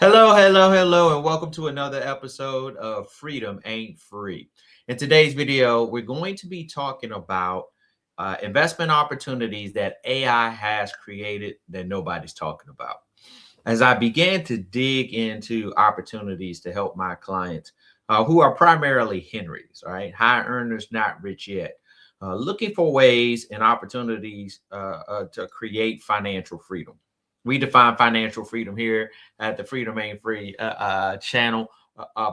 Hello, hello, hello, and welcome to another episode of Freedom Ain't Free. In today's video, we're going to be talking about investment opportunities that AI has created that nobody's talking about. As I began to dig into opportunities to help my clients who are primarily Henrys, right? High earners, not rich yet, looking for ways and opportunities to create financial freedom. We define financial freedom here at the Freedom Ain't Free channel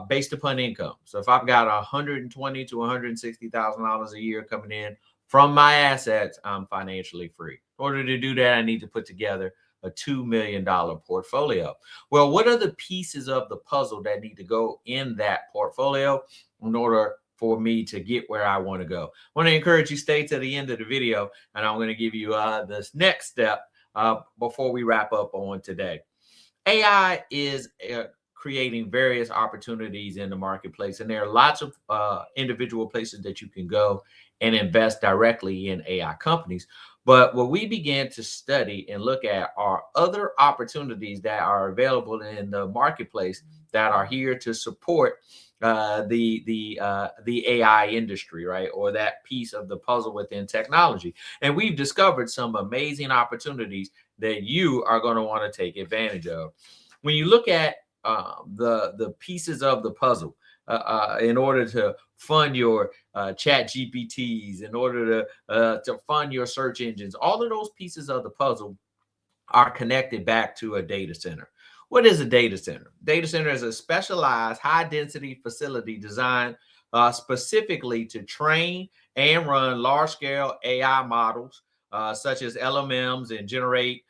based upon income. So if I've got 120 to 160,000 dollars a year coming in from my assets, I'm financially free. In order to do that, I need to put together a $2 million portfolio. Well, what are the pieces of the puzzle that need to go in that portfolio in order for me to get where I want to go? I want to encourage you stay to the end of the video, and I'm going to give you this next step before we wrap up on today. AI is creating various opportunities in the marketplace, and there are lots of individual places that you can go and invest directly in AI companies. But what we began to study and look at are other opportunities that are available in the marketplace that are here to support the AI industry, right, or that piece of the puzzle within technology. And we've discovered some amazing opportunities that you are going to want to take advantage of. When you look at the pieces of the puzzle, in order to fund your chat GPTs, in order to fund your search engines, all of those pieces of the puzzle are connected back to a data center. What is a data center? Data center is a specialized high density facility designed specifically to train and run large scale AI models such as LMMs and generate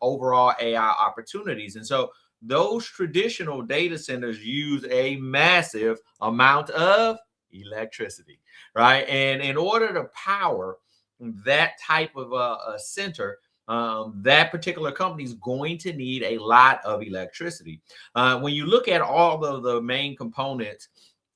overall AI opportunities. And so those traditional data centers use a massive amount of electricity, right? And in order to power that type of a center, that particular company is going to need a lot of electricity. When you look at all of the main components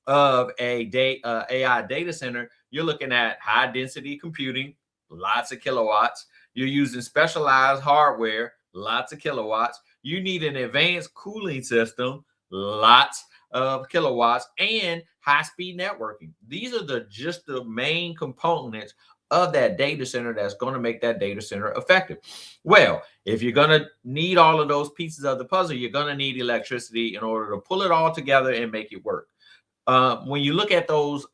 of AI data center, you're looking at high density computing, lots of kilowatts. You're using specialized hardware, lots of kilowatts. You need an advanced cooling system, lots of kilowatts, and high-speed networking. These are just the main components of that data center that's going to make that data center effective. Well, if you're going to need all of those pieces of the puzzle, you're going to need electricity in order to pull it all together and make it work. When you look at those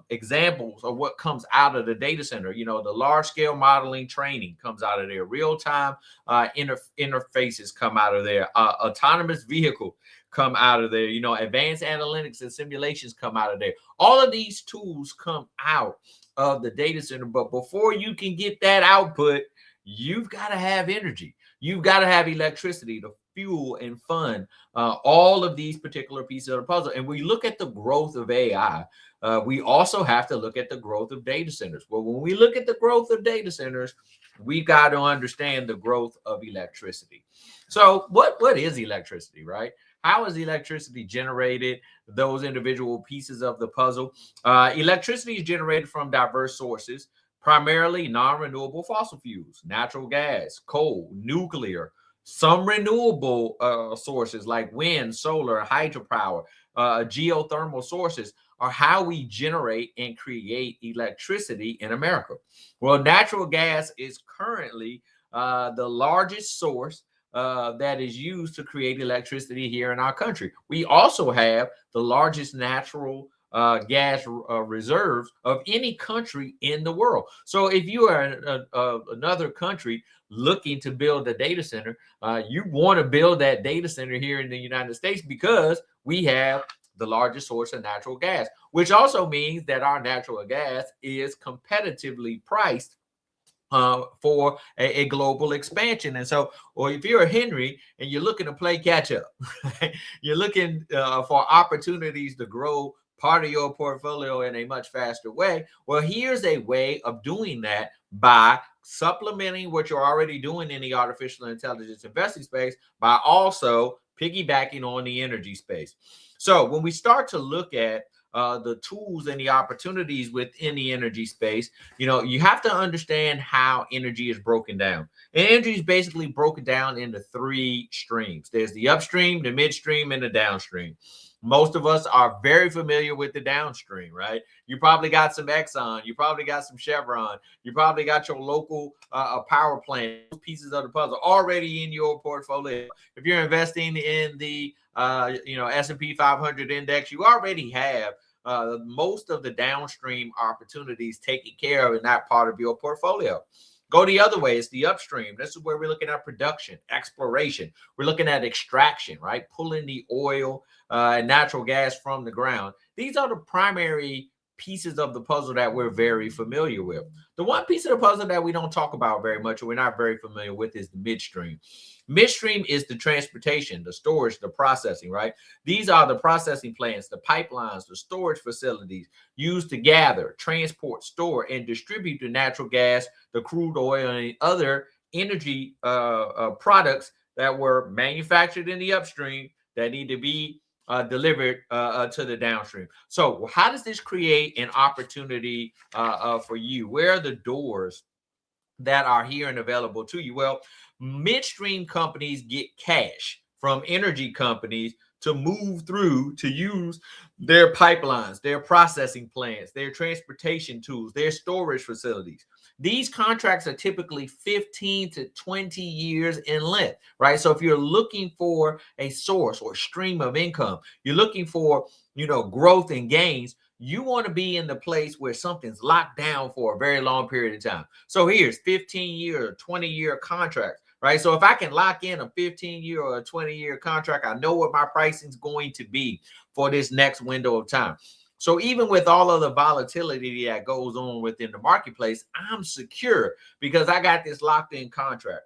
examples of what comes out of the data center, the large scale modeling training comes out of there, real time interfaces come out of there, autonomous vehicle come out of there, advanced analytics and simulations come out of there. All of these tools come out of the data center. But before you can get that output, you've got to have energy. You've got to have electricity to fuel and fund all of these particular pieces of the puzzle. And we look at the growth of AI. We also have to look at the growth of data centers. Well, when we look at the growth of data centers, we've got to understand the growth of electricity. So what is electricity, right? How is electricity generated? Those individual pieces of the puzzle. Electricity is generated from diverse sources, primarily non-renewable fossil fuels, natural gas, coal, nuclear, some renewable sources like wind, solar, hydropower, geothermal sources are how we generate and create electricity in America. Well, natural gas is currently the largest source that is used to create electricity here in our country. We also have the largest natural gas reserves of any country in the world. So if you are another country looking to build a data center, you want to build that data center here in the United States because we have the largest source of natural gas, which also means that our natural gas is competitively priced for a global expansion. And so, or if you're a Henry and you're looking to play catch up, you're looking for opportunities to grow part of your portfolio in a much faster way. Well, here's a way of doing that by supplementing what you're already doing in the artificial intelligence investing space by also piggybacking on the energy space. So when we start to look at the tools and the opportunities within the energy space, you have to understand how energy is broken down. And energy is basically broken down into three streams. There's the upstream, the midstream, and the downstream. Most of us are very familiar with the downstream, right? You probably got some Exxon, you probably got some Chevron, you probably got your local power plant, pieces of the puzzle already in your portfolio. If you're investing in the S&P 500 index, you already have most of the downstream opportunities taken care of in that part of your portfolio. Go the other way, it's the upstream. This is where we're looking at production, exploration. We're looking at extraction, right? Pulling the oil and natural gas from the ground. These are the primary pieces of the puzzle that we're very familiar with. The one piece of the puzzle that we don't talk about very much, or we're not very familiar with, is the midstream. Midstream is the transportation, the storage, the processing, right? These are the processing plants, the pipelines, the storage facilities used to gather, transport, store, and distribute the natural gas, the crude oil, and other energy products that were manufactured in the upstream that need to be delivered to the downstream. So, how does this create an opportunity for you? Where are the doors that are here and available to you? Well, midstream companies get cash from energy companies to move through to use their pipelines, their processing plants, their transportation tools, their storage facilities. These contracts are typically 15 to 20 years in length, right? So if you're looking for a source or stream of income, you're looking for, growth and gains, you want to be in the place where something's locked down for a very long period of time. So here's 15-year or 20-year contracts, right? So if I can lock in a 15-year or a 20-year contract, I know what my pricing is going to be for this next window of time. So even with all of the volatility that goes on within the marketplace, I'm secure because I got this locked in contract.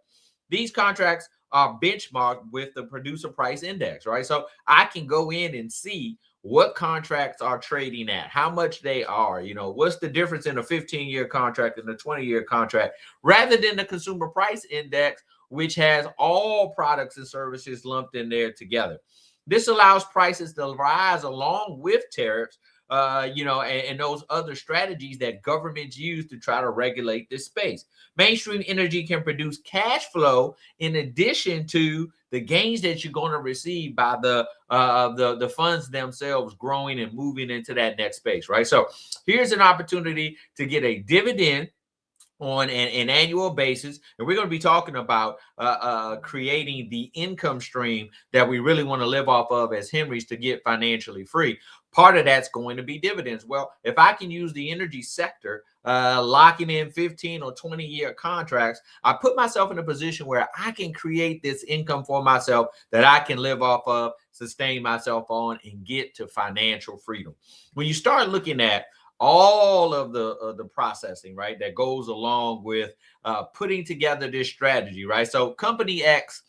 These contracts are benchmarked with the producer price index, right? So I can go in and see what contracts are trading at, how much they are, what's the difference in a 15-year contract and a 20-year contract, rather than the consumer price index, which has all products and services lumped in there together. This allows prices to rise along with tariffs, and those other strategies that governments use to try to regulate this space. Mainstream energy can produce cash flow in addition to the gains that you're going to receive by the funds themselves growing and moving into that next space, right? So here's an opportunity to get a dividend on an annual basis, and we're going to be talking about creating the income stream that we really want to live off of as Henrys to get financially free. Part of that's going to be dividends. Well, if I can use the energy sector, locking in 15 or 20-year contracts, I put myself in a position where I can create this income for myself that I can live off of, sustain myself on, and get to financial freedom. When you start looking at all of the processing, right, that goes along with putting together this strategy, right? So company X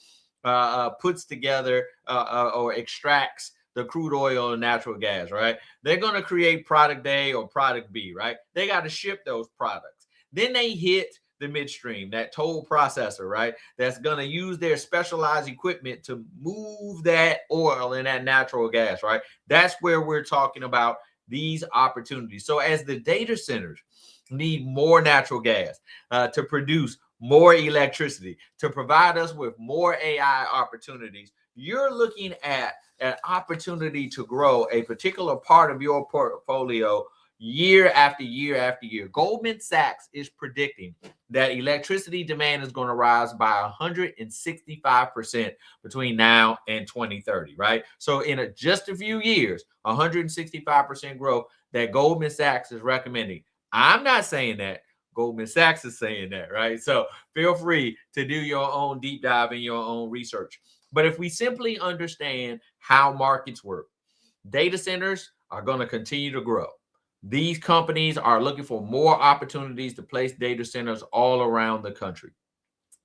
puts together or extracts the crude oil and natural gas, right? They're going to create product A or product B, right? They got to ship those products. Then they hit the midstream, that toll processor, right? That's going to use their specialized equipment to move that oil and that natural gas, right? That's where we're talking about these opportunities. So as the data centers need more natural gas to produce more electricity, to provide us with more AI opportunities, you're looking at an opportunity to grow a particular part of your portfolio year after year after year. Goldman Sachs is predicting that electricity demand is going to rise by 165% between now and 2030, right? So in just a few years, 165% growth that Goldman Sachs is recommending. I'm not saying that. Goldman Sachs is saying that, right? So feel free to do your own deep dive and your own research. But if we simply understand how markets work, data centers are going to continue to grow. These companies are looking for more opportunities to place data centers all around the country.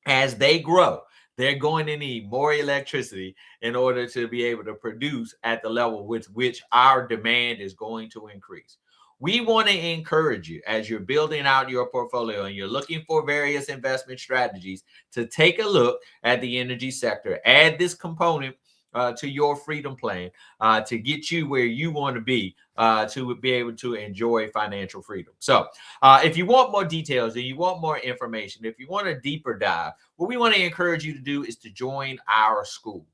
As they grow, they're going to need more electricity in order to be able to produce at the level with which our demand is going to increase. We want to encourage you as you're building out your portfolio and you're looking for various investment strategies to take a look at the energy sector. Add this component to your freedom plan to get you where you want to be to be able to enjoy financial freedom. So if you want more details and you want more information, if you want a deeper dive, what we want to encourage you to do is to join our school.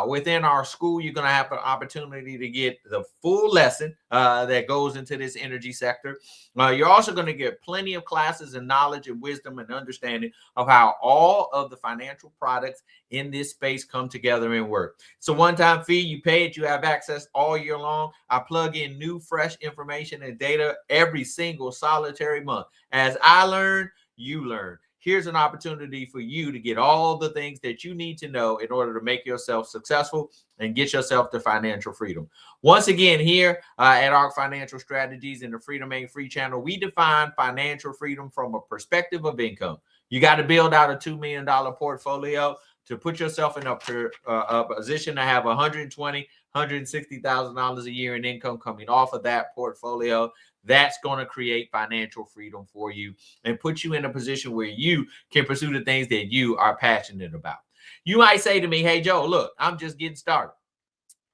Within our school, you're going to have an opportunity to get the full lesson that goes into this energy sector. You're also going to get plenty of classes and knowledge and wisdom and understanding of how all of the financial products in this space come together and work. It's a one-time fee. You pay it. You have access all year long. I plug in new, fresh information and data every single solitary month. As I learn, you learn. Here's an opportunity for you to get all the things that you need to know in order to make yourself successful and get yourself to financial freedom. Once again, here at ARC Financial Strategies in the Freedom Ain't Free channel, we define financial freedom from a perspective of income. You got to build out a $2 million portfolio to put yourself in a position to have $120,000, $160,000 a year in income coming off of that portfolio. That's going to create financial freedom for you and put you in a position where you can pursue the things that you are passionate about. You might say to me, hey, Joe, look, I'm just getting started.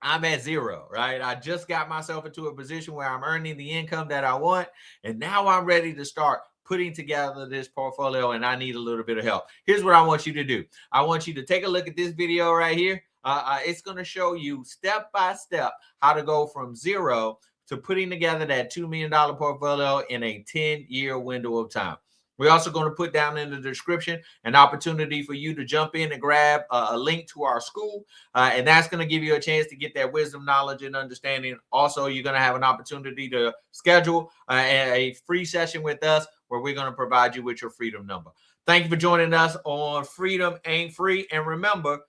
I'm at zero, right? I just got myself into a position where I'm earning the income that I want. And now I'm ready to start putting together this portfolio and I need a little bit of help. Here's what I want you to do. I want you to take a look at this video right here. It's going to show you step by step how to go from zero to putting together that $2 million portfolio in a 10-year window of time. We're also going to put down in the description an opportunity for you to jump in and grab a link to our school. And that's going to give you a chance to get that wisdom, knowledge, and understanding. Also, you're going to have an opportunity to schedule a free session with us where we're going to provide you with your freedom number. Thank you for joining us on Freedom Ain't Free. And remember,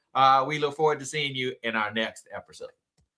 we look forward to seeing you in our next episode.